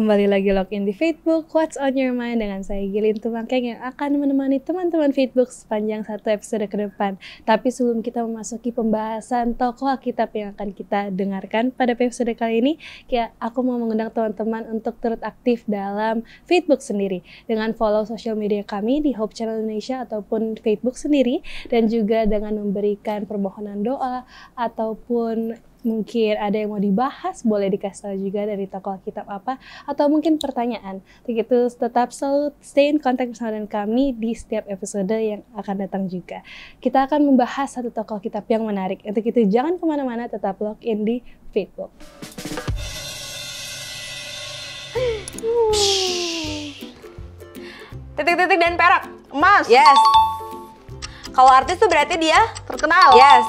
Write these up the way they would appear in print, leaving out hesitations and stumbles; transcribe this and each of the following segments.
Kembali lagi login di Facebook, What's on your mind dengan saya Gilin Tumangkeng yang akan menemani teman-teman Facebook sepanjang satu episode ke depan. Tapi sebelum kita memasuki pembahasan tokoh Alkitab yang akan kita dengarkan pada episode kali ini, aku mau mengundang teman-teman untuk turut aktif dalam Facebook sendiri dengan follow sosial media kami di Hope Channel Indonesia ataupun Facebook sendiri, dan juga dengan memberikan permohonan doa ataupun mungkin ada yang mau dibahas, boleh dikasih tahu juga dari tokoh Alkitab apa, atau mungkin pertanyaan. Begitu tetap selalu stay in contact bersama dengan kami di setiap episode yang akan datang juga. Kita akan membahas satu tokoh Alkitab yang menarik. Untuk itu jangan kemana-mana, tetap login di Facebook. Titik-titik dan perak. Emas. Yes. Kalau artis tuh berarti dia Terkenal. yes.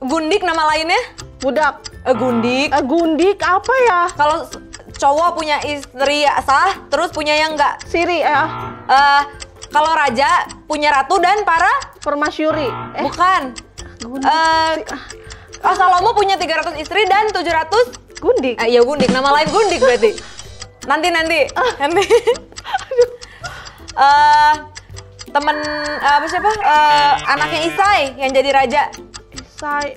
Gundik nama lainnya? Budak. Gundik. Gundik apa ya? Kalau cowok punya istri sah, terus punya yang enggak. Siri ya. Kalau raja punya ratu dan para Permasyuri. bukan. Gundik. Salomo punya 300 istri dan 700. Gundik. Ya Gundik, nama lain Gundik berarti. Nanti. Temen siapa? Anaknya Isai yang jadi raja. Isai.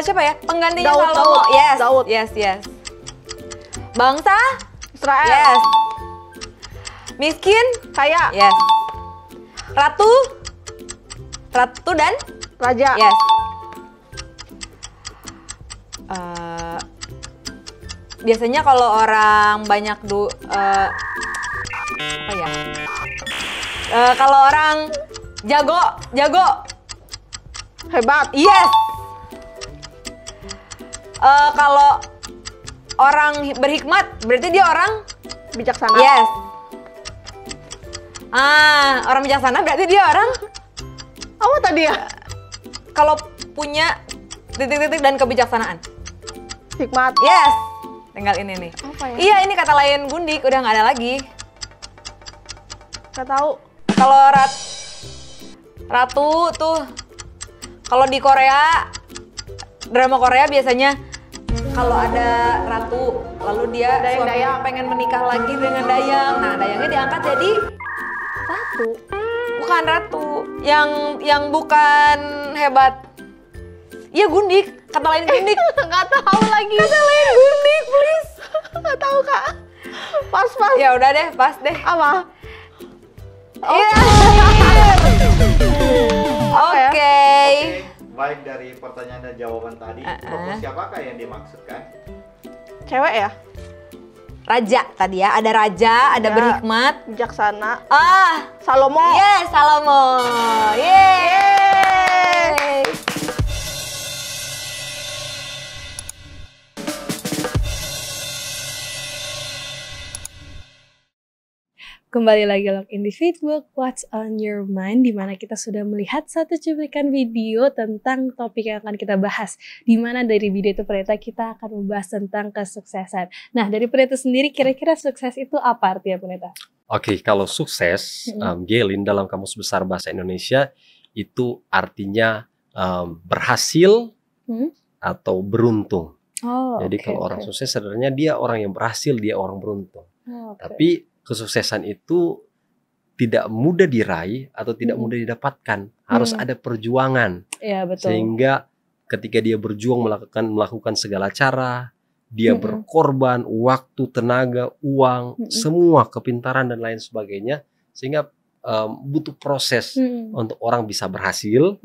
Siapa ya? Penggantinya Daud, Salomo. Daud. Yes. Bangsa? Israel. Yes. Miskin? Kaya. Yes. Ratu dan? Raja. Yes. Biasanya kalau orang banyak apa ya? Kalau orang jago. Hebat. Yes. Kalau orang berhikmat, berarti dia orang Bijaksana. yes. Orang bijaksana berarti dia orang Apa tadi ya? kalau punya titik-titik dan kebijaksanaan. Hikmat. Yes. Tinggal ini nih. Apa ya? Iya, ini kata lain Gundik, udah nggak ada lagi. Gak tahu. Kalau ratu tuh, kalau di Korea, drama Korea biasanya kalau ada ratu, lalu dia suaminya pengen menikah lagi dengan Dayang. Nah, Dayangnya diangkat jadi Ratu. bukan ratu, yang bukan hebat. Iya Gundik, kata lain Gundik. Gak tahu lagi. Kata lain Gundik, please. Gak tahu kak. Pas. Ya udah deh, pas deh. Apa? Iya. Oke. Baik, dari pertanyaan dan jawaban tadi, tokoh siapakah yang dimaksudkan? Cewek ya? Raja tadi ya, ada raja, ada Ya. berhikmat. Bijaksana. Salomo. Salomo. Yes, Salomo. Yeay. Kembali lagi login di Facebook, What's on your mind, di mana kita sudah melihat satu cuplikan video tentang topik yang akan kita bahas. Di mana dari video itu Pendeta kita akan membahas tentang kesuksesan. Nah, dari Pendeta sendiri kira-kira sukses itu apa artinya Pendeta? Oke, kalau sukses, Gelin dalam Kamus Besar Bahasa Indonesia itu artinya berhasil atau beruntung. Jadi kalau orang sukses sebenarnya dia orang yang berhasil, dia orang beruntung. Tapi kesuksesan itu tidak mudah diraih atau tidak mudah didapatkan. Harus ada perjuangan. Iya, betul. Sehingga ketika dia berjuang melakukan segala cara, dia berkorban waktu, tenaga, uang, semua kepintaran dan lain sebagainya, sehingga butuh proses untuk orang bisa berhasil,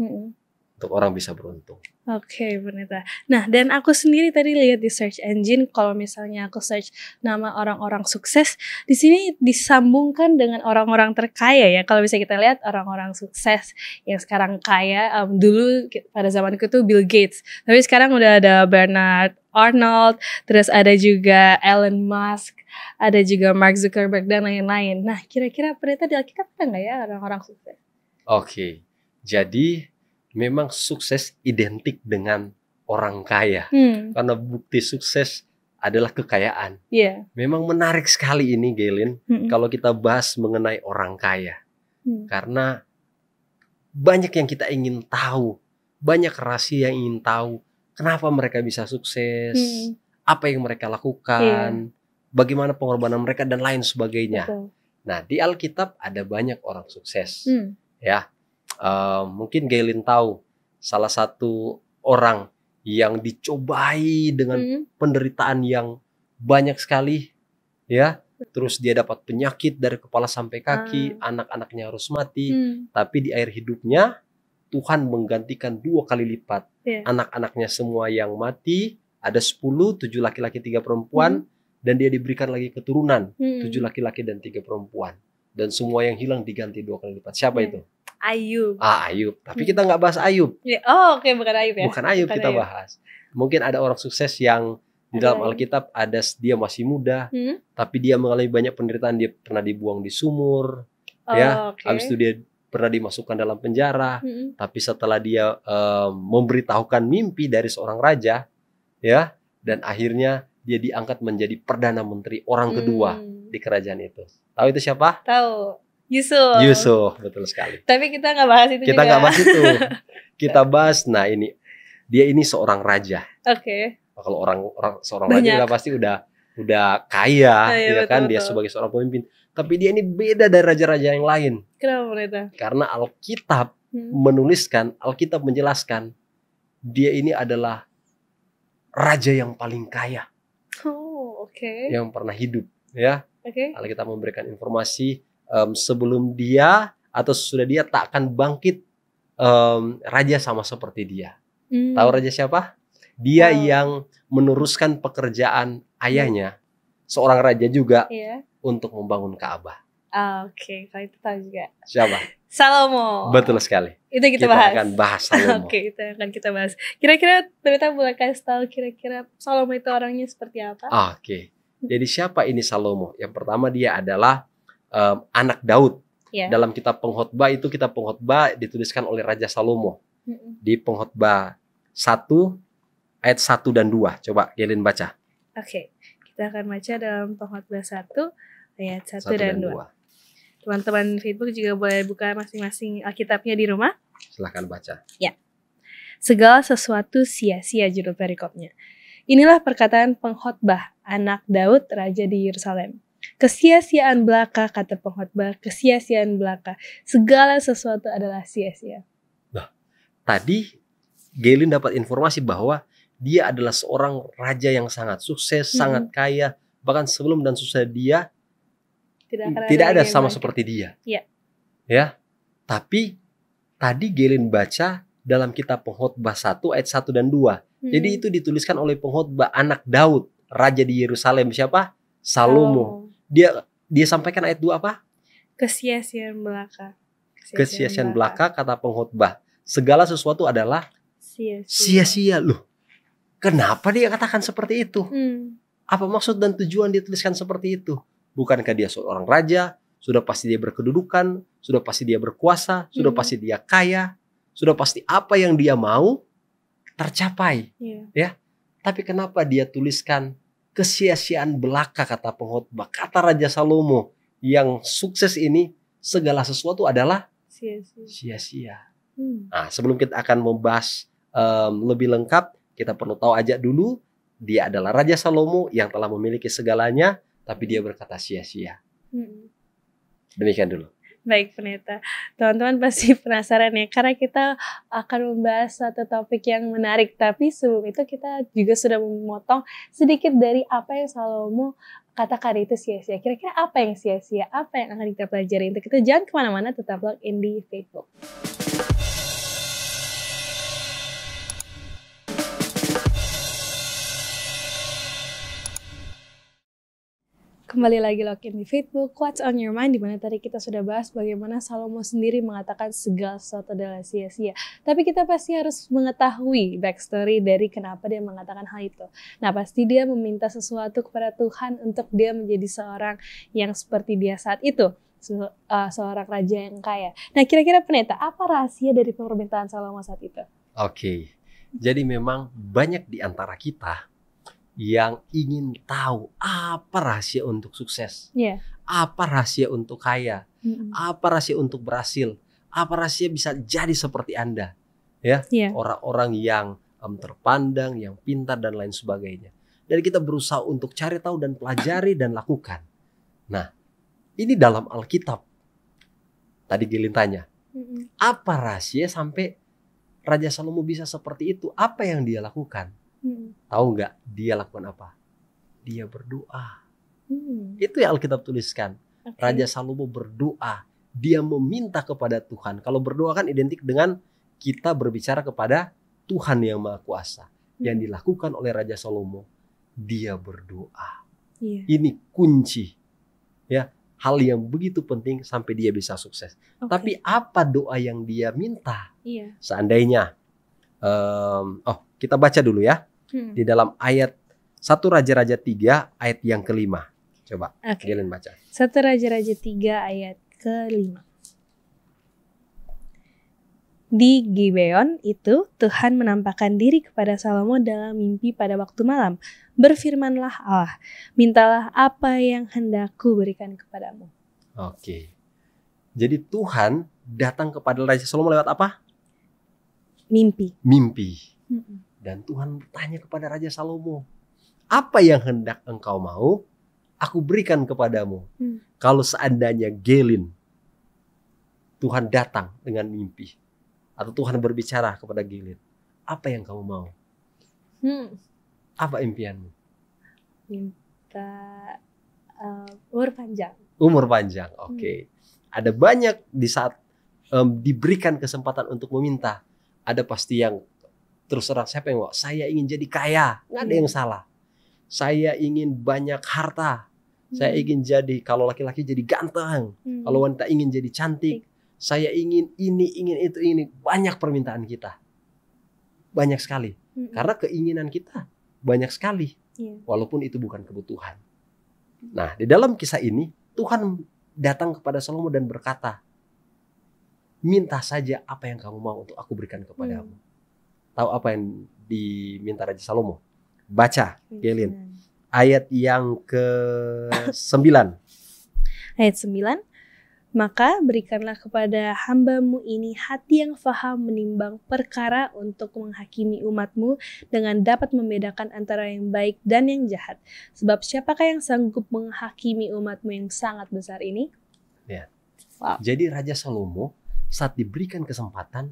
untuk orang bisa beruntung. Oke, Pendeta. Nah, dan aku sendiri tadi lihat di search engine, kalau misalnya aku search nama orang-orang sukses, di sini disambungkan dengan orang-orang terkaya ya. Kalau bisa kita lihat orang-orang sukses yang sekarang kaya, dulu pada zamanku itu Bill Gates, tapi sekarang udah ada Bernard Arnold, terus ada juga Elon Musk, ada juga Mark Zuckerberg dan lain-lain. Nah, kira-kira Pendeta di Alkitab ada nggak ya orang-orang sukses? Oke, jadi memang sukses identik dengan orang kaya. Karena bukti sukses adalah kekayaan. Memang menarik sekali ini, Gelin, kalau kita bahas mengenai orang kaya. Karena banyak yang kita ingin tahu, banyak rahasia yang ingin tahu. Kenapa mereka bisa sukses? apa yang mereka lakukan, bagaimana pengorbanan mereka dan lain sebagainya. Betul. Nah, di Alkitab ada banyak orang sukses. Ya, mungkin Gaylin tahu salah satu orang yang dicobai dengan penderitaan yang banyak sekali, ya. Terus dia dapat penyakit dari kepala sampai kaki, anak-anaknya harus mati, tapi di akhir hidupnya Tuhan menggantikan 2 kali lipat. Anak-anaknya semua yang mati, ada 10, 7 laki-laki 3 perempuan, dan dia diberikan lagi keturunan, 7 laki-laki dan 3 perempuan. Dan semua yang hilang diganti 2 kali lipat. Siapa itu? Ayub. Ayub. Tapi kita nggak bahas Ayub. Oh, oke, bukan Ayub ya. Bukan Ayub kita bahas. Mungkin ada orang sukses yang di dalam Alkitab ada dia masih muda, tapi dia mengalami banyak penderitaan. Dia pernah dibuang di sumur, habis itu dia pernah dimasukkan dalam penjara, tapi setelah dia memberitahukan mimpi dari seorang raja, ya, dan akhirnya dia diangkat menjadi perdana menteri orang kedua di kerajaan itu. Tahu itu siapa? Tahu. Yusuf. Yusuf, betul sekali. Tapi kita nggak bahas itu kita juga. Nggak bahas itu. Kita bahas, nah dia ini seorang raja. Oke. Kalau seorang raja udah pasti udah kaya, ya kan, dia sebagai seorang pemimpin. Tapi dia ini beda dari raja-raja yang lain. Kenapa mereka? Karena Alkitab Alkitab menjelaskan dia ini adalah raja yang paling kaya. Oh, oke. Yang pernah hidup, ya. Oke. Alkitab memberikan informasi sebelum dia atau sesudah dia tak akan bangkit raja sama seperti dia. Tahu raja siapa? Dia yang meneruskan pekerjaan ayahnya, seorang raja juga, untuk membangun Ka'bah. Oke, kalau itu tahu juga. Siapa? Salomo. Betul sekali. Itu kita bahas. Kita akan bahas Salomo. Oke, itu akan kita bahas. Kira-kira Pendeta boleh kasih tahu kira-kira Salomo itu orangnya seperti apa? Oke. Jadi siapa ini Salomo? Yang pertama dia adalah anak Daud. Dalam kitab Pengkhotbah itu, kitab Pengkhotbah dituliskan oleh Raja Salomo. Di Pengkhotbah 1 ayat 1 dan 2. Coba Gaylin baca. Oke, kita akan baca dalam Pengkhotbah 1 ayat 1 dan 2. Teman-teman Facebook juga boleh buka masing-masing Alkitabnya di rumah. Silahkan baca. Ya. Segala sesuatu sia-sia judul perikopnya. Inilah perkataan Pengkhotbah, anak Daud, raja di Yerusalem. Kesia-siaan belaka, kata Pengkhotbah, kesia-siaan belaka. Segala sesuatu adalah sia-sia. Nah, tadi Gaylin dapat informasi bahwa dia adalah seorang raja yang sangat sukses, sangat kaya. Bahkan sebelum dan sesudah dia tidak ada sama seperti dia. Ya. Tapi tadi Gaylin baca dalam kitab Pengkhotbah 1 ayat 1 dan 2. Jadi itu dituliskan oleh Pengkhotbah anak Daud, raja di Yerusalem. Siapa? Salomo. Dia sampaikan ayat 2 apa? Kesia-siaan belaka. Kesia-siaan belaka, kata Pengkhotbah. Segala sesuatu adalah sia-sia. Loh, kenapa dia katakan seperti itu? Apa maksud dan tujuan dia tuliskan seperti itu? Bukankah dia seorang raja? Sudah pasti dia berkedudukan, sudah pasti dia berkuasa, sudah pasti dia kaya, sudah pasti apa yang dia mau tercapai. Ya. Tapi kenapa dia tuliskan kesia-siaan belaka, kata Pengkhotbah, kata Raja Salomo yang sukses ini, segala sesuatu adalah sia-sia. Nah, sebelum kita akan membahas lebih lengkap, kita perlu tahu aja dulu dia adalah Raja Salomo yang telah memiliki segalanya, tapi dia berkata sia-sia. Demikian dulu. Baik, Pendeta. Teman-teman pasti penasaran ya, karena kita akan membahas satu topik yang menarik. Tapi sebelum itu kita juga sudah memotong sedikit dari apa yang Salomo katakan itu sia-sia. Kira-kira apa yang sia-sia? Apa yang akan kita pelajari? Untuk itu jangan kemana-mana, tetap log in di Facebook. Kembali lagi login di Facebook, What's on your mind, dimana tadi kita sudah bahas bagaimana Salomo sendiri mengatakan segala sesuatu adalah sia-sia. Tapi kita pasti harus mengetahui backstory dari kenapa dia mengatakan hal itu. Nah, pasti dia meminta sesuatu kepada Tuhan untuk dia menjadi seorang yang seperti dia saat itu. Seorang raja yang kaya. Nah, kira-kira Pendeta, apa rahasia dari permintaan Salomo saat itu? Oke, jadi memang banyak di antara kita yang ingin tahu apa rahasia untuk sukses, apa rahasia untuk kaya, apa rahasia untuk berhasil, apa rahasia bisa jadi seperti Anda, ya, orang-orang yang terpandang, yang pintar dan lain sebagainya. dan kita berusaha untuk cari tahu dan pelajari dan lakukan. Nah, ini dalam Alkitab. Tadi Gelin tanya, apa rahasia sampai Raja Salomo bisa seperti itu? Apa yang dia lakukan? Tahu nggak dia lakukan apa? Dia berdoa. Itu yang Alkitab tuliskan. Raja Salomo berdoa. Dia meminta kepada Tuhan. Kalau berdoa kan identik dengan kita berbicara kepada Tuhan yang Maha Kuasa. Yang dilakukan oleh Raja Salomo, dia berdoa. Ini kunci, ya, hal yang begitu penting sampai dia bisa sukses. Tapi apa doa yang dia minta? Seandainya, kita baca dulu ya, di dalam ayat 1 Raja-Raja 3 ayat yang kelima. Coba, Gelin baca. 1 Raja-Raja 3 ayat ke-5. Di Gibeon itu Tuhan menampakkan diri kepada Salomo dalam mimpi pada waktu malam. Berfirmanlah Allah, mintalah apa yang hendak ku berikan kepadamu. Jadi Tuhan datang kepada Raja Salomo lewat apa? Mimpi. Dan Tuhan bertanya kepada Raja Salomo, apa yang hendak engkau mau? Aku berikan kepadamu. Kalau seandainya Gelin, Tuhan datang dengan mimpi, atau Tuhan berbicara kepada Gelin, apa yang kamu mau? Apa impianmu? Minta umur panjang. Umur panjang, Ada banyak di saat diberikan kesempatan untuk meminta. Ada pasti yang terus terang, siapa yang mau? Saya ingin jadi kaya, nggak ada yang salah. Saya ingin banyak harta. Saya ingin jadi, kalau laki-laki jadi ganteng. Kalau wanita ingin jadi cantik. Saya ingin ini, ingin itu, ini. Banyak permintaan kita. Banyak sekali. Karena keinginan kita banyak sekali. Walaupun itu bukan kebutuhan. Nah, di dalam kisah ini, Tuhan datang kepada Salomo dan berkata, minta saja apa yang kamu mau untuk aku berikan kepadamu. Tahu apa yang diminta Raja Salomo? Baca, Gelin. Ayat yang ke-9. Ayat 9. Maka berikanlah kepada hambamu ini hati yang faham menimbang perkara untuk menghakimi umatmu dengan dapat membedakan antara yang baik dan yang jahat. Sebab siapakah yang sanggup menghakimi umatmu yang sangat besar ini? Jadi Raja Salomo saat diberikan kesempatan,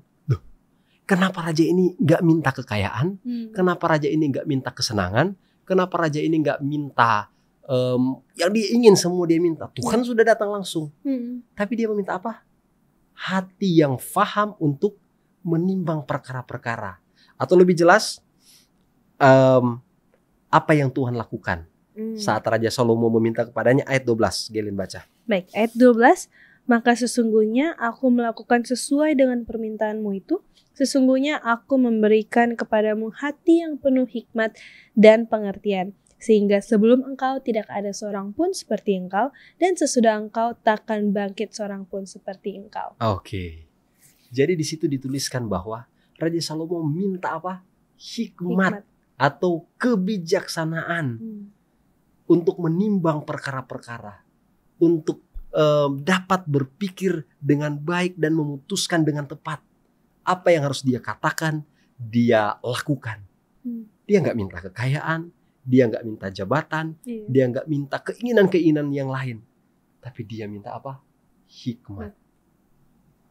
kenapa raja ini nggak minta kekayaan? Kenapa raja ini nggak minta kesenangan? Kenapa raja ini nggak minta yang dia ingin semua dia minta? Tuhan sudah datang langsung. Tapi dia meminta apa? Hati yang faham untuk menimbang perkara-perkara. Atau lebih jelas, apa yang Tuhan lakukan saat Raja Salomo meminta kepadanya. Ayat 12, Gelin baca. Baik, ayat 12. Maka sesungguhnya aku melakukan sesuai dengan permintaanmu itu. Sesungguhnya aku memberikan kepadamu hati yang penuh hikmat dan pengertian. Sehingga sebelum engkau tidak ada seorang pun seperti engkau. Dan sesudah engkau takkan bangkit seorang pun seperti engkau. Jadi di situ dituliskan bahwa Raja Salomo minta apa? Hikmat. Atau kebijaksanaan. Untuk menimbang perkara-perkara. Untuk dapat berpikir dengan baik dan memutuskan dengan tepat. Apa yang harus dia katakan, dia lakukan. Dia nggak minta kekayaan, dia nggak minta jabatan, dia nggak minta keinginan-keinginan yang lain. Tapi dia minta apa? Hikmat.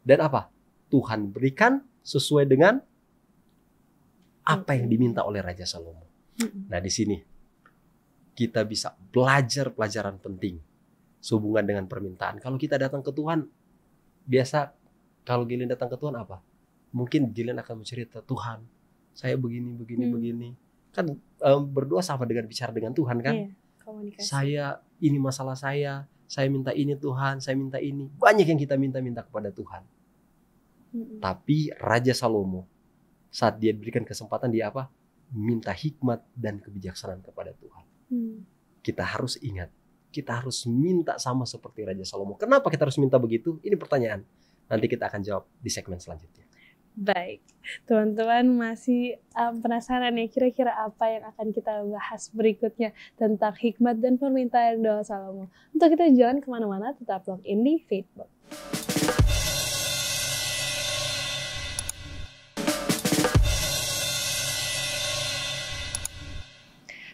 Dan apa? Tuhan berikan sesuai dengan apa yang diminta oleh Raja Salomo. Nah, di sini kita bisa belajar pelajaran penting sehubungan dengan permintaan. Kalau kita datang ke Tuhan, biasa kalau Gelin datang ke Tuhan apa? Mungkin Gelin akan mencerita, Tuhan, saya begini. Kan berdoa sama dengan bicara dengan Tuhan kan? Komunikasi. Saya, ini masalah saya minta ini Tuhan, saya minta ini. Banyak yang kita minta kepada Tuhan. Tapi Raja Salomo, saat dia diberikan kesempatan, dia apa? Minta hikmat dan kebijaksanaan kepada Tuhan. Kita harus ingat, kita harus minta sama seperti Raja Salomo. Kenapa kita harus minta begitu? Ini pertanyaan. Nanti kita akan jawab di segmen selanjutnya. Baik, teman-teman masih penasaran ya kira-kira apa yang akan kita bahas berikutnya tentang hikmat dan permintaan doa Salomo. Untuk kita jangan kemana-mana, tetap log in di Facebook.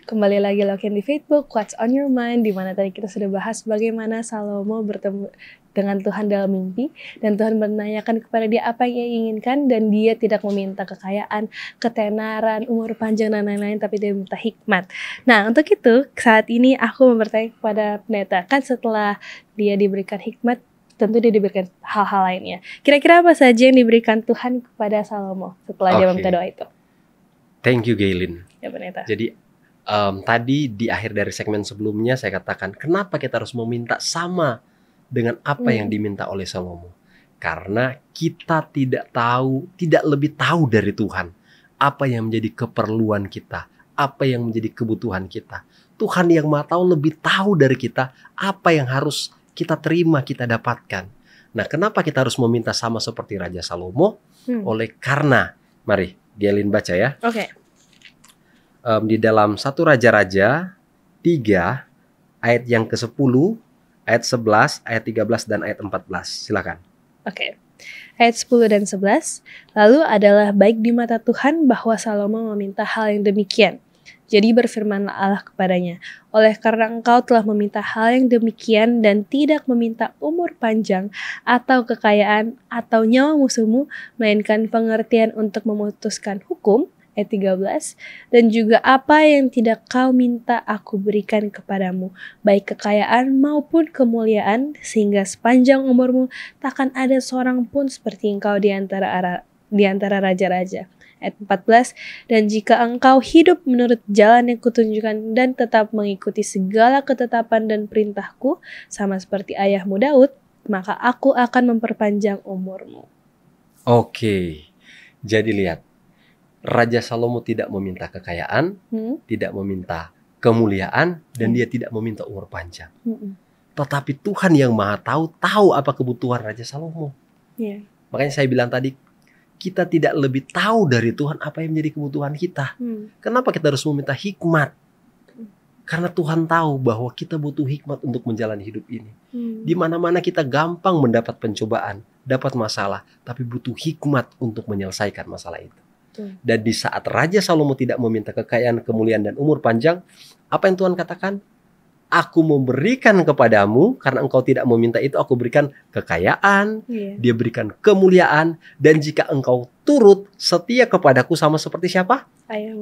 Kembali lagi login di Facebook, What's on Your Mind, di mana tadi kita sudah bahas bagaimana Salomo bertemu dengan Tuhan dalam mimpi, dan Tuhan menanyakan kepada dia apa yang ia inginkan, dan dia tidak meminta kekayaan, ketenaran, umur panjang, dan lain-lain, tapi dia meminta hikmat. Nah, untuk itu, saat ini aku mau bertanya kepada pendeta, kan setelah dia diberikan hikmat, tentu dia diberikan hal-hal lainnya. Kira-kira apa saja yang diberikan Tuhan kepada Salomo setelah dia meminta doa itu? Thank you, Gaylin. Ya, pendeta. Jadi, tadi di akhir dari segmen sebelumnya saya katakan, kenapa kita harus meminta sama dengan apa yang diminta oleh Salomo? Karena kita tidak lebih tahu dari Tuhan apa yang menjadi keperluan kita, apa yang menjadi kebutuhan kita. Tuhan yang Maha Tahu lebih tahu dari kita apa yang harus kita terima, kita dapatkan. Nah, kenapa kita harus meminta sama seperti Raja Salomo? Oleh karena, mari Gaylin baca ya. Oke. Di dalam 1 Raja-Raja 3 ayat yang ke-10, ayat 11, ayat 13 dan ayat 14. Silakan. Oke. Ayat 10 dan 11. Lalu adalah baik di mata Tuhan bahwa Salomo meminta hal yang demikian. Jadi berfirmanlah Allah kepadanya, oleh karena engkau telah meminta hal yang demikian dan tidak meminta umur panjang atau kekayaan atau nyawa musuhmu, melainkan pengertian untuk memutuskan hukum, ayat 13, dan juga apa yang tidak kau minta aku berikan kepadamu, baik kekayaan maupun kemuliaan, sehingga sepanjang umurmu takkan ada seorang pun seperti engkau di antara raja-raja. Ayat 14, dan jika engkau hidup menurut jalan yang kutunjukkan dan tetap mengikuti segala ketetapan dan perintahku, sama seperti ayahmu Daud, maka aku akan memperpanjang umurmu. Oke, jadi lihat. Raja Salomo tidak meminta kekayaan, tidak meminta kemuliaan, dan dia tidak meminta umur panjang. Tetapi Tuhan yang Maha tahu apa kebutuhan Raja Salomo. Yeah. Makanya saya bilang tadi, kita tidak lebih tahu dari Tuhan apa yang menjadi kebutuhan kita. Kenapa kita harus meminta hikmat? Karena Tuhan tahu bahwa kita butuh hikmat untuk menjalani hidup ini. Di mana-mana kita gampang mendapat pencobaan, dapat masalah, tapi butuh hikmat untuk menyelesaikan masalah itu. Dan di saat Raja Salomo tidak meminta kekayaan, kemuliaan, dan umur panjang, apa yang Tuhan katakan? Aku memberikan kepadamu, karena engkau tidak meminta itu, aku berikan kekayaan, dia berikan kemuliaan, dan jika engkau turut setia kepadaku sama seperti siapa?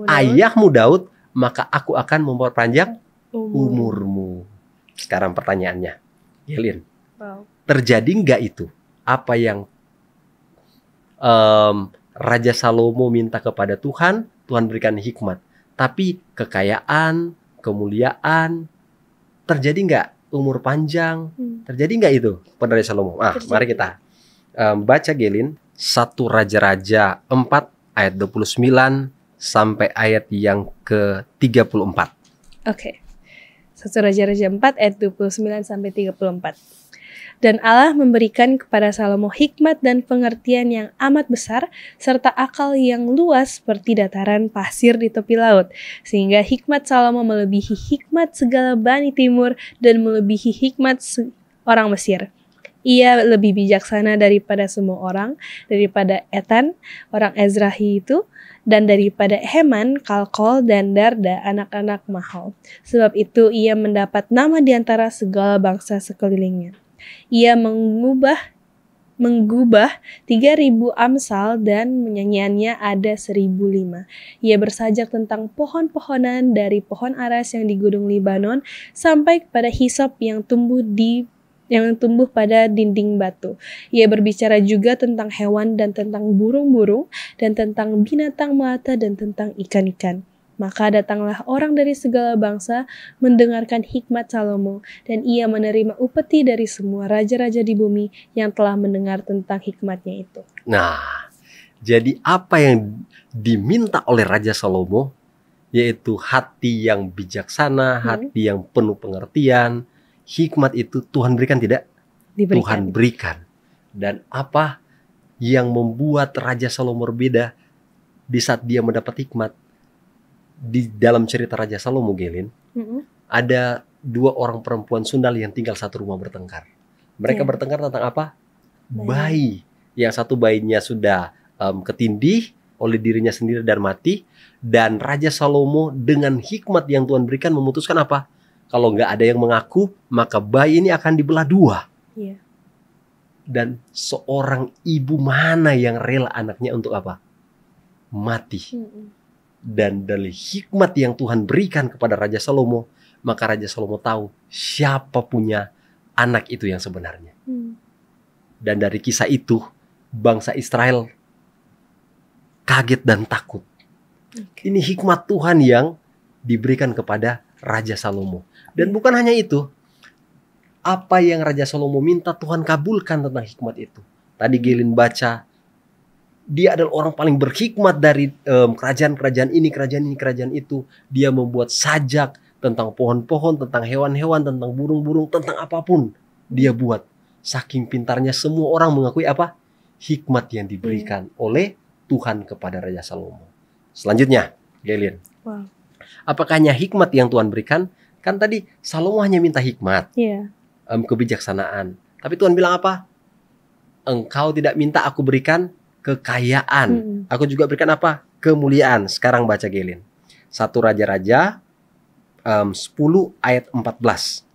Ayahmu Daud, maka aku akan memperpanjang umurmu. Sekarang pertanyaannya, Gaylin, terjadi nggak itu? Apa yang Raja Salomo minta kepada Tuhan, Tuhan berikan hikmat. Tapi kekayaan, kemuliaan, terjadi nggak? Umur panjang, terjadi nggak itu pada Raja Salomo? Mari kita baca Gaylin, 1 Raja-Raja 4 ayat 29 sampai ayat yang ke-34. Oke. 1 Raja-Raja 4 ayat 29 sampai 34. Dan Allah memberikan kepada Salomo hikmat dan pengertian yang amat besar, serta akal yang luas seperti dataran pasir di tepi laut. Sehingga hikmat Salomo melebihi hikmat segala Bani Timur dan melebihi hikmat orang Mesir. Ia lebih bijaksana daripada semua orang, daripada Etan, orang Ezrahi itu, dan daripada Heman, Kalkol, dan Darda, anak-anak Mahol. Sebab itu ia mendapat nama di antara segala bangsa sekelilingnya. Ia menggubah 3.000 amsal dan menyanyiannya ada 1.005. Ia bersajak tentang pohon-pohonan dari pohon aras yang di gunung Libanon sampai kepada hisop yang tumbuh pada dinding batu. Ia berbicara juga tentang hewan dan tentang burung-burung dan tentang binatang melata dan tentang ikan-ikan. Maka datanglah orang dari segala bangsa mendengarkan hikmat Salomo, dan ia menerima upeti dari semua raja-raja di bumi yang telah mendengar tentang hikmatnya itu. Nah, jadi apa yang diminta oleh Raja Salomo, yaitu hati yang bijaksana, hati yang penuh pengertian, hikmat itu Tuhan berikan tidak? Diberikan. Tuhan berikan. Dan apa yang membuat Raja Salomo berbeda di saat dia mendapat hikmat? Di dalam cerita Raja Salomo, Gaylin, ada 2 orang perempuan sundal yang tinggal satu rumah bertengkar. Mereka bertengkar tentang apa? Bayi. Yang satu bayinya sudah ketindih, oleh dirinya sendiri dan mati. Dan Raja Salomo dengan hikmat yang Tuhan berikan memutuskan apa? Kalau nggak ada yang mengaku, maka bayi ini akan dibelah dua. Iya. Dan seorang ibu mana yang rela anaknya untuk apa? Mati. Dan dari hikmat yang Tuhan berikan kepada Raja Salomo, maka Raja Salomo tahu siapa punya anak itu yang sebenarnya. Dan dari kisah itu, bangsa Israel kaget dan takut. Ini hikmat Tuhan yang diberikan kepada Raja Salomo. Dan bukan hanya itu, apa yang Raja Salomo minta Tuhan kabulkan tentang hikmat itu. Tadi Gelin baca, dia adalah orang paling berhikmat dari kerajaan-kerajaan ini, kerajaan itu. Dia membuat sajak tentang pohon-pohon, tentang hewan-hewan, tentang burung-burung, tentang apapun dia buat. Saking pintarnya semua orang mengakui apa? Hikmat yang diberikan oleh Tuhan kepada Raja Salomo. Selanjutnya, Gelin. Wow. Apakah hanya hikmat yang Tuhan berikan? Kan tadi Salomo hanya minta hikmat. Iya. Kebijaksanaan. Tapi Tuhan bilang apa? Engkau tidak minta aku berikan kekayaan. Aku juga berikan apa? Kemuliaan. Sekarang baca Gelin. 1 Raja-Raja 10 ayat 14.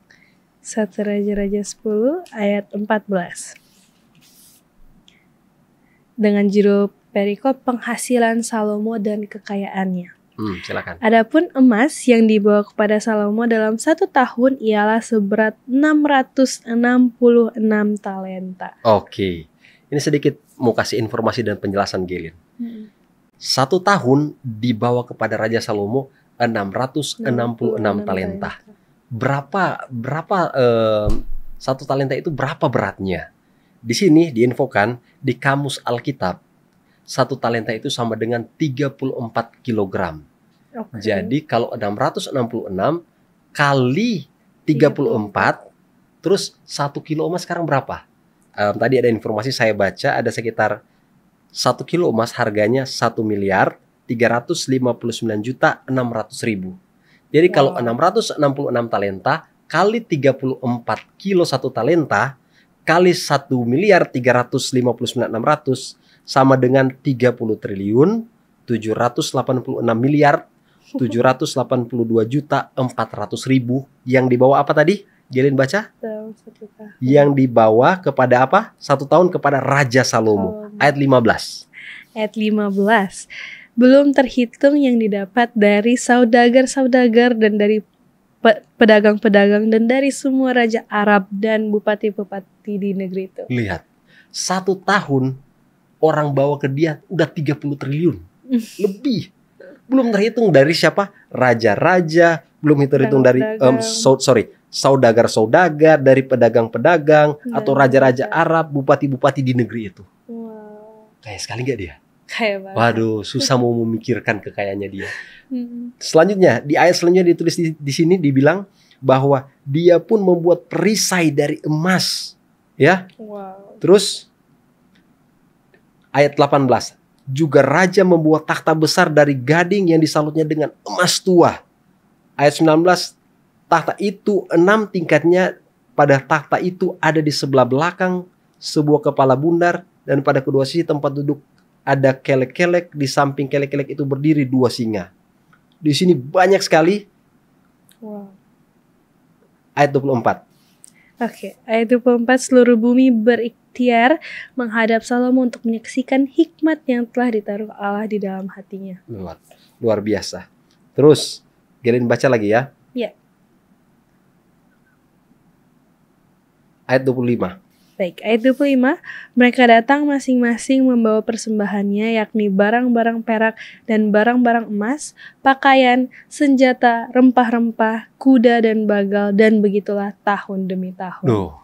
1 Raja-Raja 10 ayat 14. Dengan judul perikop penghasilan Salomo dan kekayaannya. Silakan. Adapun emas yang dibawa kepada Salomo dalam 1 tahun ialah seberat 666 talenta. Oke. Ini sedikit mau kasih informasi dan penjelasan Gelin. 1 tahun dibawa kepada Raja Salomo 666 talenta. Berapa 1 talenta itu berapa beratnya? Di sini diinfokan di kamus Alkitab 1 talenta itu sama dengan 34 kilogram. Jadi kalau 666 kali 34, terus 1 kilo emas sekarang berapa? Tadi ada informasi saya baca ada sekitar 1 kilo emas harganya 1.359.600.000. Jadi kalau 666 talenta kali 34 kilo 1 talenta kali 1.359.600 sama dengan 30 triliun 786 miliar 782.400.000 yang dibawa apa tadi? Gelin baca? Yang dibawa kepada apa? 1 tahun kepada Raja Salomo. Ayat 15. Ayat 15. Belum terhitung yang didapat dari saudagar-saudagar dan dari pedagang-pedagang dan dari semua raja Arab dan bupati-bupati di negeri itu. Lihat, 1 tahun orang bawa ke dia udah 30 triliun. Lebih. Belum terhitung dari siapa? Raja-raja, belum terhitung dari saudagar-saudagar, dari pedagang-pedagang atau raja-raja Arab, bupati-bupati di negeri itu. Wow. Kaya sekali gak dia? Kaya banget. Waduh, susah mau memikirkan kekayaannya dia. Selanjutnya, di ayat selanjutnya ditulis di sini dibilang bahwa dia pun membuat perisai dari emas. Ya. Wow. Terus ayat 18. Juga raja membuat takhta besar dari gading yang disalutnya dengan emas tua. Ayat 19. Takhta itu 6 tingkatnya. Pada takhta itu ada di sebelah belakang sebuah kepala bundar. Dan pada kedua sisi tempat duduk ada kelek-kelek. Di samping kelek-kelek itu berdiri 2 singa. Di sini banyak sekali. Wow. Ayat 24. Oke, ayat 24, seluruh bumi berikhtiar menghadap Salomo untuk menyaksikan hikmat yang telah ditaruh Allah di dalam hatinya. Luar biasa. Terus, Gelin baca lagi ya. Ya. Ayat 25. Baik, ayat 25, mereka datang masing-masing membawa persembahannya, yakni barang-barang perak dan barang-barang emas, pakaian, senjata, rempah-rempah, kuda dan bagal, dan begitulah tahun demi tahun. Loh,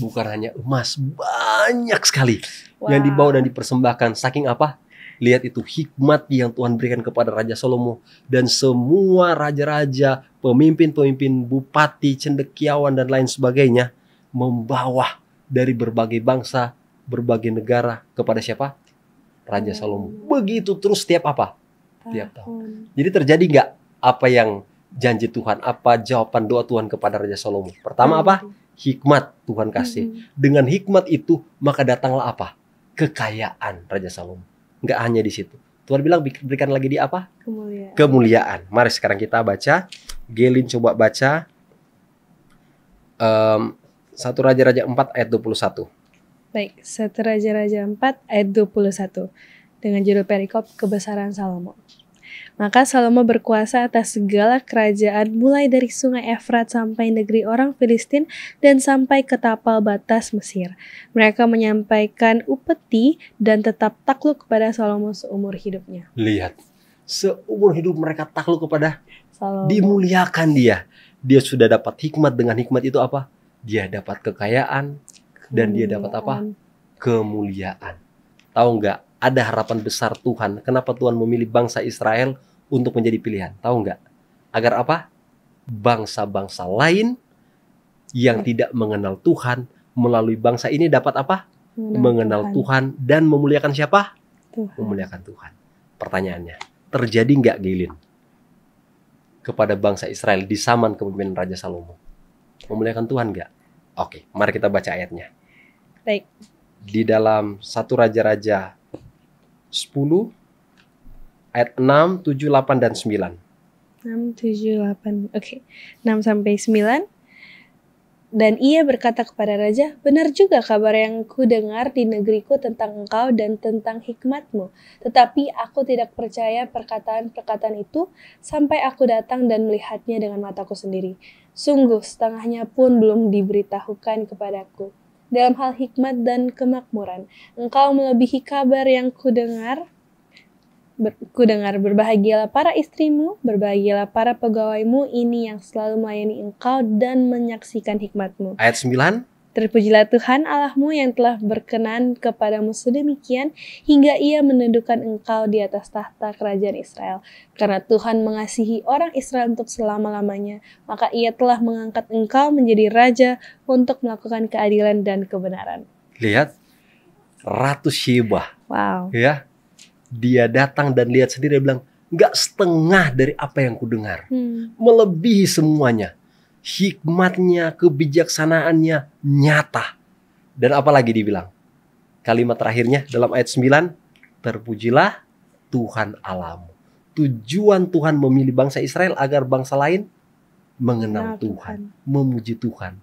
bukan hanya emas, banyak sekali yang dibawa dan dipersembahkan. Saking apa? Lihat itu hikmat yang Tuhan berikan kepada Raja Salomo. Dan semua raja-raja, pemimpin-pemimpin, bupati, cendekiawan, dan lain sebagainya membawa dari berbagai bangsa, berbagai negara kepada siapa? Raja Salomo. Begitu terus tiap apa? Tiap tahun. Jadi terjadi nggak apa yang janji Tuhan? Apa jawaban doa Tuhan kepada Raja Salomo? Pertama apa? Hikmat Tuhan kasih. Dengan hikmat itu maka datanglah apa? Kekayaan Raja Salomo. Nggak hanya di situ. Tuhan bilang berikan lagi dia apa? Kemuliaan. Kemuliaan. Mari sekarang kita baca. Gelin coba baca 1 Raja-Raja 4 ayat 21. Baik, 1 Raja-Raja 4 ayat 21 dengan judul perikop kebesaran Salomo. Maka Salomo berkuasa atas segala kerajaan mulai dari sungai Efrat sampai negeri orang Filistin dan sampai ke tapal batas Mesir. Mereka menyampaikan upeti dan tetap takluk kepada Salomo seumur hidupnya. Lihat, seumur hidup mereka takluk kepada Salomo. Dimuliakan dia. Dia sudah dapat hikmat, dengan hikmat itu apa? Dia dapat kekayaan dan dia dapat apa? Kemuliaan. Tahu nggak? Ada harapan besar Tuhan. Kenapa Tuhan memilih bangsa Israel untuk menjadi pilihan? Tahu nggak? Agar apa? Bangsa-bangsa lain yang tidak mengenal Tuhan melalui bangsa ini dapat apa? Mengenal Tuhan dan memuliakan siapa? Tuhan. Memuliakan Tuhan. Pertanyaannya, terjadi nggak Gelin kepada bangsa Israel di zaman kepemimpinan Raja Salomo? Memuliakan Tuhan nggak? Oke, mari kita baca ayatnya. Baik. Di dalam 1 Raja-Raja 10 ayat 6, 7, 8 dan 9. 6, 7, 8. Oke. 6 sampai 9. Dan ia berkata kepada raja, "Benar juga kabar yang kudengar di negeriku tentang engkau dan tentang hikmatmu. Tetapi aku tidak percaya perkataan-perkataan itu sampai aku datang dan melihatnya dengan mataku sendiri. Sungguh setengahnya pun belum diberitahukan kepadaku. Dalam hal hikmat dan kemakmuran, engkau melebihi kabar yang kudengar. Berbahagialah para istrimu, berbahagialah para pegawaimu ini yang selalu melayani engkau dan menyaksikan hikmatmu." Ayat 9. "Terpujilah Tuhan Allahmu yang telah berkenan kepadamu sedemikian hingga ia menundukkan engkau di atas tahta kerajaan Israel. Karena Tuhan mengasihi orang Israel untuk selama-lamanya, maka ia telah mengangkat engkau menjadi raja untuk melakukan keadilan dan kebenaran." Lihat, Ratu Sheba. Wow. Ya, dia datang dan lihat sendiri, dia bilang, nggak setengah dari apa yang kudengar. Melebihi semuanya. Hikmatnya, kebijaksanaannya nyata. Dan apa lagi dibilang? Kalimat terakhirnya dalam ayat 9, terpujilah Tuhan Allahmu. Tujuan Tuhan memilih bangsa Israel agar bangsa lain mengenal Tuhan, memuji Tuhan.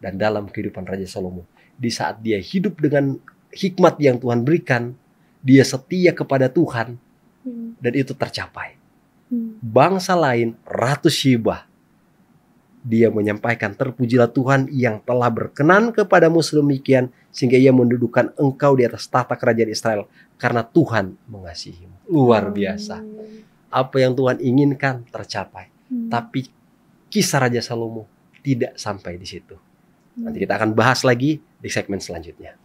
Dan dalam kehidupan Raja Salomo, di saat dia hidup dengan hikmat yang Tuhan berikan, dia setia kepada Tuhan, dan itu tercapai. Bangsa lain, Ratu Sheba, dia menyampaikan, terpujilah Tuhan yang telah berkenan kepadamu sedemikian sehingga ia mendudukkan engkau di atas tahta kerajaan Israel karena Tuhan mengasihimu. Luar biasa. Apa yang Tuhan inginkan tercapai. Tapi kisah Raja Salomo tidak sampai di situ. Nanti kita akan bahas lagi di segmen selanjutnya.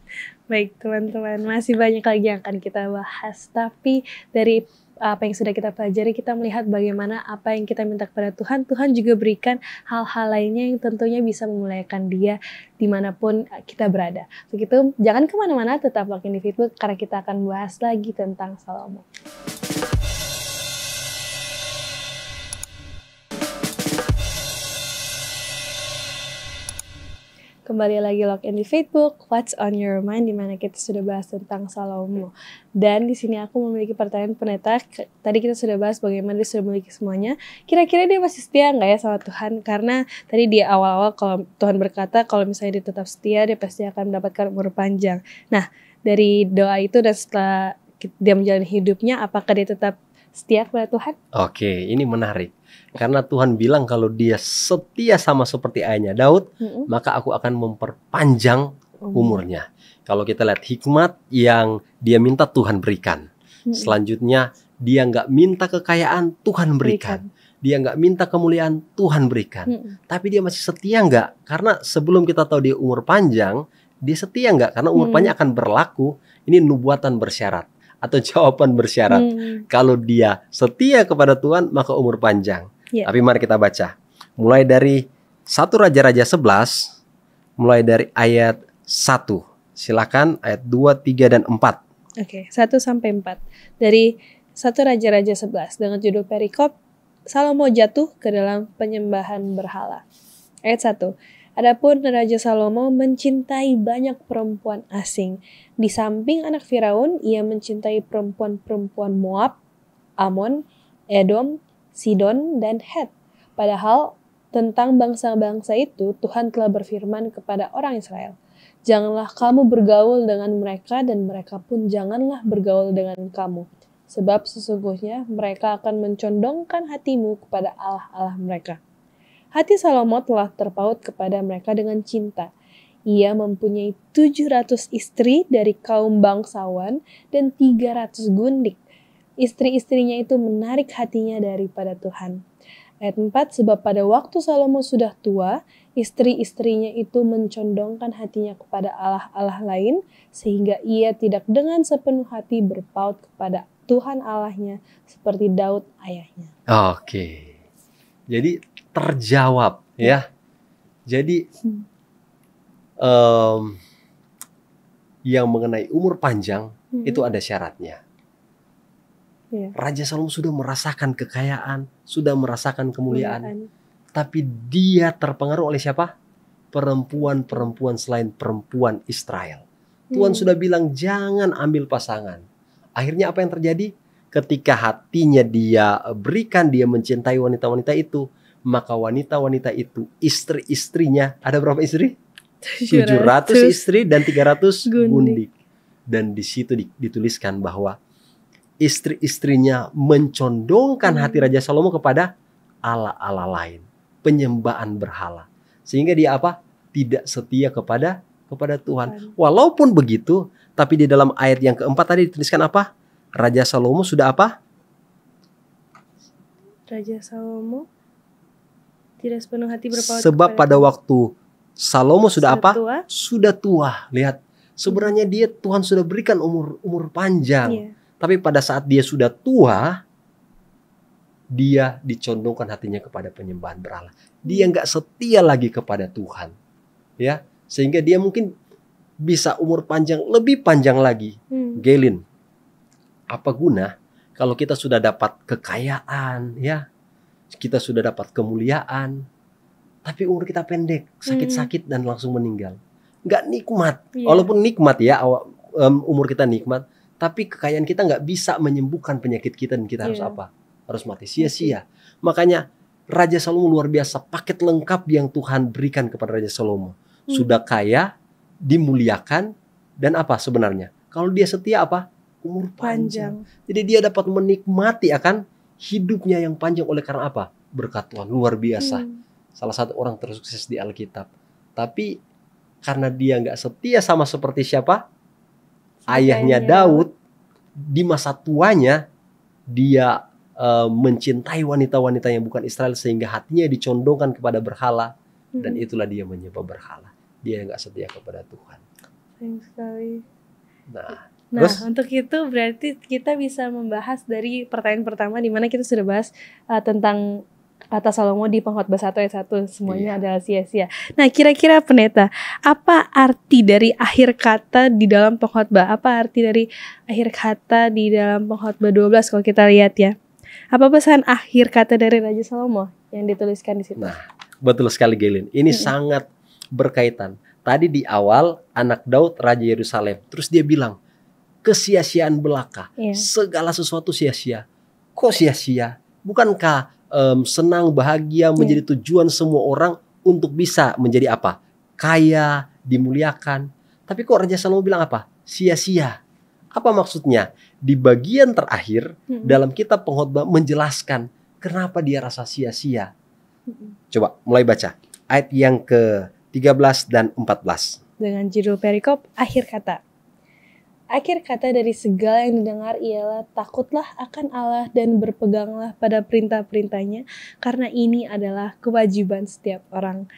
Baik teman-teman, masih banyak lagi yang akan kita bahas. Tapi dari apa yang sudah kita pelajari, kita melihat bagaimana apa yang kita minta kepada Tuhan, Tuhan juga berikan hal-hal lainnya yang tentunya bisa memuliakan Dia dimanapun kita berada. Begitu, jangan kemana-mana, tetap login di Facebook karena kita akan bahas lagi tentang Salomo. Kembali lagi login di Facebook, What's on Your Mind, di mana kita sudah bahas tentang Salomo. Dan di sini aku memiliki pertanyaan pendeta. Tadi kita sudah bahas bagaimana dia sudah memiliki semuanya. Kira-kira dia masih setia nggak ya sama Tuhan? Karena tadi di awal-awal kalau Tuhan berkata kalau misalnya dia tetap setia, dia pasti akan mendapatkan umur panjang. Nah, dari doa itu dan setelah dia menjalani hidupnya, apakah dia tetap setia kepada Tuhan? Oke, ini menarik. Karena Tuhan bilang kalau dia setia sama seperti ayahnya Daud, maka aku akan memperpanjang umurnya. Kalau kita lihat hikmat yang dia minta Tuhan berikan. Selanjutnya dia nggak minta kekayaan, Tuhan berikan. Dia nggak minta kemuliaan, Tuhan berikan. Tapi dia masih setia nggak? Karena sebelum kita tahu dia umur panjang, dia setia nggak? Karena umur panjang akan berlaku. Ini nubuatan bersyarat atau jawaban bersyarat. Kalau dia setia kepada Tuhan, maka umur panjang. Tapi mari kita baca. Mulai dari 1 Raja-Raja 11, mulai dari ayat 1. Silakan ayat 2, 3, dan 4. Oke, 1 sampai 4. Dari 1 Raja-Raja 11 dengan judul perikop, Salomo jatuh ke dalam penyembahan berhala. Ayat 1. Adapun Raja Salomo mencintai banyak perempuan asing. Di samping anak Firaun, ia mencintai perempuan-perempuan Moab, Amon, Edom, Sidon, dan Het. Padahal tentang bangsa-bangsa itu Tuhan telah berfirman kepada orang Israel, "Janganlah kamu bergaul dengan mereka dan mereka pun janganlah bergaul dengan kamu. Sebab sesungguhnya mereka akan mencondongkan hatimu kepada allah-allah mereka." Hati Salomo telah terpaut kepada mereka dengan cinta. Ia mempunyai 700 istri dari kaum bangsawan dan 300 gundik. Istri-istrinya itu menarik hatinya daripada Tuhan. Ayat 4, sebab pada waktu Salomo sudah tua, istri-istrinya itu mencondongkan hatinya kepada allah-allah lain, sehingga ia tidak dengan sepenuh hati berpaut kepada Tuhan Allahnya seperti Daud ayahnya. Oke. Jadi terjawab ya. Jadi yang mengenai umur panjang itu ada syaratnya. Raja Salomo sudah merasakan kekayaan, sudah merasakan kemuliaan. Tapi dia terpengaruh oleh siapa? Perempuan-perempuan selain perempuan Israel. Tuhan sudah bilang jangan ambil pasangan. Akhirnya apa yang terjadi? Ketika hatinya dia berikan, dia mencintai wanita-wanita itu, maka wanita-wanita itu, istri-istrinya, ada berapa istri? 700 istri dan 300 gundik. Dan di situ dituliskan bahwa istri-istrinya mencondongkan hati Raja Salomo kepada allah-allah lain, penyembahan berhala. Sehingga dia apa? Tidak setia kepada Tuhan. Walaupun begitu, tapi di dalam ayat yang keempat tadi dituliskan apa? Raja Salomo sudah apa? Raja Salomo tidak sepenuh hati berpaut. Sebab pada waktu Salomo sudah apa? Tua. Sudah tua. Lihat, sebenarnya dia Tuhan sudah berikan umur panjang. Tapi pada saat dia sudah tua, dia dicondongkan hatinya kepada penyembahan berhala. Dia nggak setia lagi kepada Tuhan, ya, sehingga dia mungkin bisa umur panjang, lebih panjang lagi. Gelin, apa guna kalau kita sudah dapat kekayaan, ya, kita sudah dapat kemuliaan, tapi umur kita pendek, sakit-sakit dan langsung meninggal. Nggak nikmat, walaupun nikmat ya, umur kita nikmat. Tapi kekayaan kita nggak bisa menyembuhkan penyakit kita dan kita harus apa? Harus mati sia-sia. Makanya Raja Salomo luar biasa, paket lengkap yang Tuhan berikan kepada Raja Salomo. Sudah kaya, dimuliakan, dan apa sebenarnya? Kalau dia setia apa? Umur panjang. Jadi dia dapat menikmati akan hidupnya yang panjang oleh karena apa? Berkat Tuhan luar biasa. Salah satu orang tersukses di Alkitab. Tapi karena dia nggak setia sama seperti siapa? Ayahnya Daud, di masa tuanya dia mencintai wanita-wanita yang bukan Israel sehingga hatinya dicondongkan kepada berhala, dan itulah dia menyembah berhala. Dia nggak setia kepada Tuhan. Sayang sekali. Nah, terus? Untuk itu berarti kita bisa membahas dari pertanyaan pertama di mana kita sudah bahas tentang kata Salomo di Pengkhotbah 1 ayat 1, semuanya adalah sia-sia. Nah, kira-kira pendeta, apa arti dari akhir kata di dalam Pengkhotbah? Apa arti dari akhir kata di dalam Pengkhotbah 12 kalau kita lihat ya? Apa pesan akhir kata dari Raja Salomo yang dituliskan di situ? Nah, betul sekali Gelin. Ini sangat berkaitan. Tadi di awal anak Daud Raja Yerusalem. Terus dia bilang, kesia-siaan belaka. Segala sesuatu sia-sia. Kok sia-sia? Bukankah senang, bahagia, menjadi tujuan semua orang untuk bisa menjadi apa? Kaya, dimuliakan. Tapi kok Raja Salomo bilang apa? Sia-sia. Apa maksudnya? Di bagian terakhir dalam kitab Pengkhotbah menjelaskan kenapa dia rasa sia-sia. Coba mulai baca ayat yang ke-13 dan 14. Dengan judul perikop akhir kata. Akhir kata dari segala yang didengar ialah takutlah akan Allah dan berpeganglah pada perintah-perintahnya, karena ini adalah kewajiban setiap orang.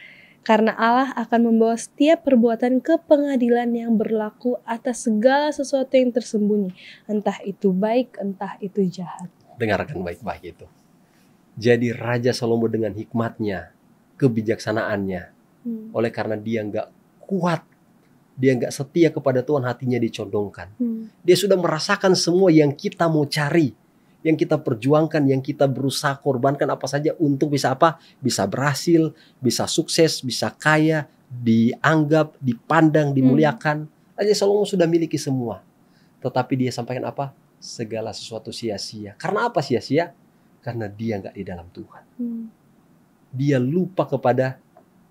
Karena Allah akan membawa setiap perbuatan ke pengadilan yang berlaku atas segala sesuatu yang tersembunyi, entah itu baik, entah itu jahat. Dengarkan baik-baik itu. Jadi Raja Salomo dengan hikmatnya, kebijaksanaannya, oleh karena dia nggak kuat, dia nggak setia kepada Tuhan, hatinya dicondongkan. Dia sudah merasakan semua yang kita mau cari, yang kita perjuangkan, yang kita berusaha korbankan apa saja untuk bisa apa? Bisa berhasil, bisa sukses, bisa kaya, dianggap, dipandang, dimuliakan. Raja Salomo sudah miliki semua. Tetapi dia sampaikan apa? Segala sesuatu sia-sia. Karena apa sia-sia? Karena dia nggak di dalam Tuhan. Dia lupa kepada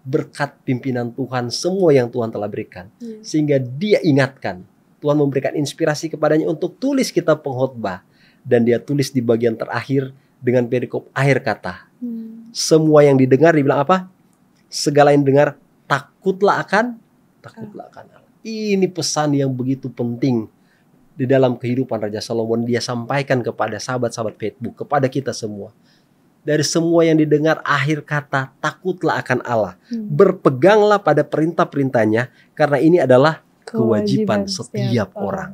berkat pimpinan Tuhan, semua yang Tuhan telah berikan. Sehingga dia ingatkan. Tuhan memberikan inspirasi kepadanya untuk tulis kitab pengkhotbah. Dan dia tulis di bagian terakhir dengan perikop akhir kata. Semua yang didengar dibilang apa? Segala yang dengar takutlah akan Allah. Ini pesan yang begitu penting di dalam kehidupan Raja Salomo. Dia sampaikan kepada sahabat-sahabat Facebook, kepada kita semua. Dari semua yang didengar akhir kata, takutlah akan Allah. Berpeganglah pada perintah-perintahnya, karena ini adalah kewajiban setiap orang.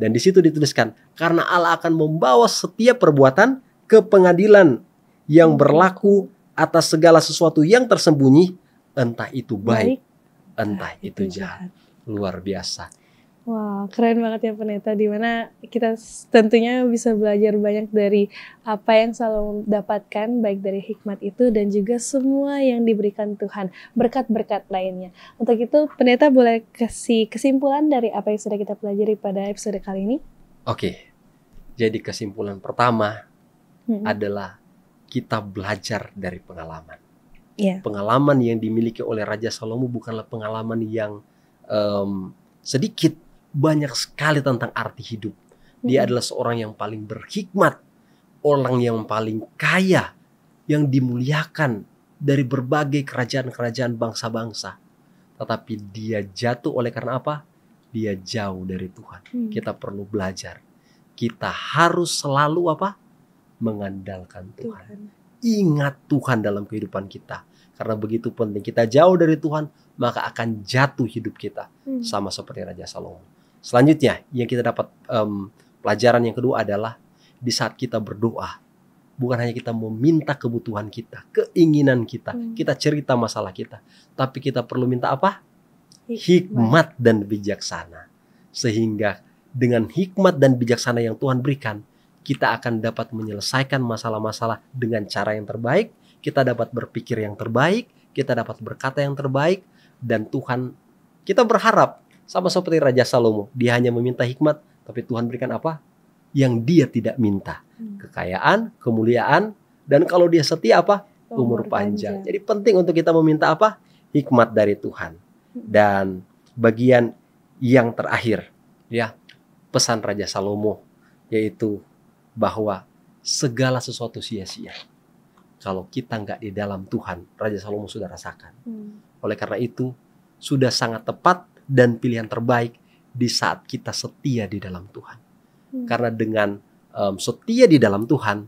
Dan di situ dituliskan, karena Allah akan membawa setiap perbuatan ke pengadilan yang berlaku atas segala sesuatu yang tersembunyi, entah itu baik, entah itu jahat. Luar biasa. Wah, keren banget ya Pendeta, dimana kita tentunya bisa belajar banyak dari apa yang selalu dapatkan, baik dari hikmat itu dan juga semua yang diberikan Tuhan, berkat-berkat lainnya. Untuk itu Pendeta boleh kasih kesimpulan dari apa yang sudah kita pelajari pada episode kali ini? Oke, jadi kesimpulan pertama adalah kita belajar dari pengalaman. Pengalaman yang dimiliki oleh Raja Salomo bukanlah pengalaman yang sedikit, banyak sekali tentang arti hidup. Dia adalah seorang yang paling berhikmat, orang yang paling kaya, yang dimuliakan dari berbagai kerajaan-kerajaan bangsa-bangsa. Tetapi dia jatuh oleh karena apa? Dia jauh dari Tuhan. Kita perlu belajar. Kita harus selalu apa? Mengandalkan Tuhan. Ingat Tuhan dalam kehidupan kita. Karena begitu penting. Kita jauh dari Tuhan, maka akan jatuh hidup kita. Sama seperti Raja Salomo. Selanjutnya yang kita dapat pelajaran yang kedua adalah di saat kita berdoa, bukan hanya kita meminta kebutuhan kita, keinginan kita, kita cerita masalah kita, tapi kita perlu minta apa? Hikmat dan bijaksana. Sehingga dengan hikmat dan bijaksana yang Tuhan berikan, kita akan dapat menyelesaikan masalah-masalah dengan cara yang terbaik, kita dapat berpikir yang terbaik, kita dapat berkata yang terbaik, dan Tuhan, kita berharap sama seperti Raja Salomo, dia hanya meminta hikmat, tapi Tuhan berikan apa? Yang dia tidak minta. Kekayaan, kemuliaan, dan kalau dia setia apa? Umur panjang. Jadi penting untuk kita meminta apa? Hikmat dari Tuhan. Dan bagian yang terakhir, ya, pesan Raja Salomo, yaitu bahwa segala sesuatu sia-sia kalau kita nggak di dalam Tuhan. Raja Salomo sudah rasakan. Oleh karena itu, sudah sangat tepat dan pilihan terbaik di saat kita setia di dalam Tuhan. Karena dengan setia di dalam Tuhan,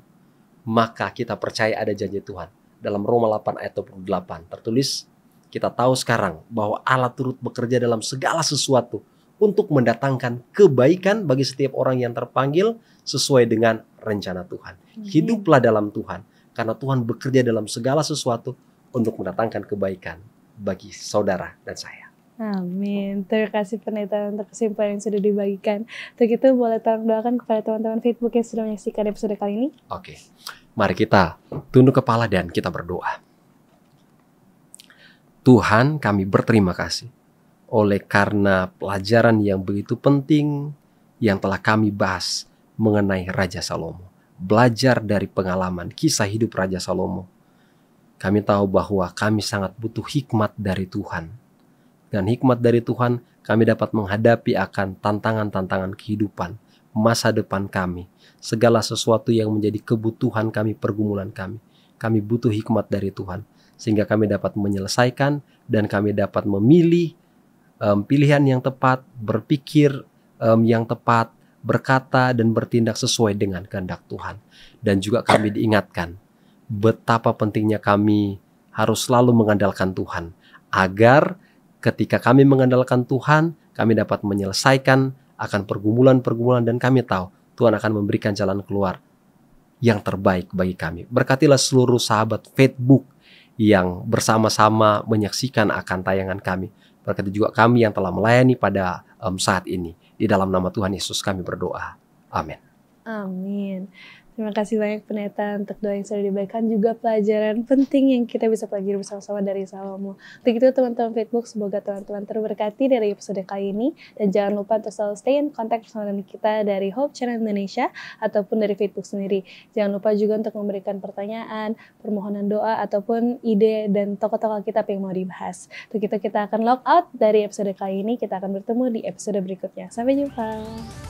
maka kita percaya ada janji Tuhan. Dalam Roma 8 ayat 28 tertulis, kita tahu sekarang bahwa Allah turut bekerja dalam segala sesuatu untuk mendatangkan kebaikan bagi setiap orang yang terpanggil sesuai dengan rencana Tuhan. Hiduplah dalam Tuhan, karena Tuhan bekerja dalam segala sesuatu untuk mendatangkan kebaikan bagi saudara dan saya. Amin. Terima kasih Pendeta untuk kesimpulan yang sudah dibagikan. Untuk itu boleh tolong doakan kepada teman-teman Facebook yang sudah menyaksikan episode kali ini. Oke, mari kita tunduk kepala dan kita berdoa. Tuhan, kami berterima kasih oleh karena pelajaran yang begitu penting yang telah kami bahas mengenai Raja Salomo. Belajar dari pengalaman kisah hidup Raja Salomo. Kami tahu bahwa kami sangat butuh hikmat dari Tuhan. Dan hikmat dari Tuhan, kami dapat menghadapi akan tantangan-tantangan kehidupan, masa depan kami, segala sesuatu yang menjadi kebutuhan kami, pergumulan kami. Kami butuh hikmat dari Tuhan, sehingga kami dapat menyelesaikan dan kami dapat memilih pilihan yang tepat, berpikir yang tepat, berkata dan bertindak sesuai dengan kehendak Tuhan. Dan juga kami diingatkan betapa pentingnya kami harus selalu mengandalkan Tuhan, agar ketika kami mengandalkan Tuhan, kami dapat menyelesaikan akan pergumulan-pergumulan dan kami tahu Tuhan akan memberikan jalan keluar yang terbaik bagi kami. Berkatilah seluruh sahabat Facebook yang bersama-sama menyaksikan akan tayangan kami. Berkati juga kami yang telah melayani pada saat ini. Di dalam nama Tuhan Yesus kami berdoa. Amin. Amin. Terima kasih banyak pendeta untuk doa yang sudah diberikan, juga pelajaran penting yang kita bisa pelajari bersama-sama dari Salomo. Untuk itu teman-teman Facebook, semoga teman-teman terberkati dari episode kali ini. Dan jangan lupa untuk selalu stay in contact bersama kita dari Hope Channel Indonesia ataupun dari Facebook sendiri. Jangan lupa juga untuk memberikan pertanyaan, permohonan doa, ataupun ide dan tokoh-tokoh kitab yang mau dibahas. Untuk itu kita akan log out dari episode kali ini. Kita akan bertemu di episode berikutnya. Sampai jumpa.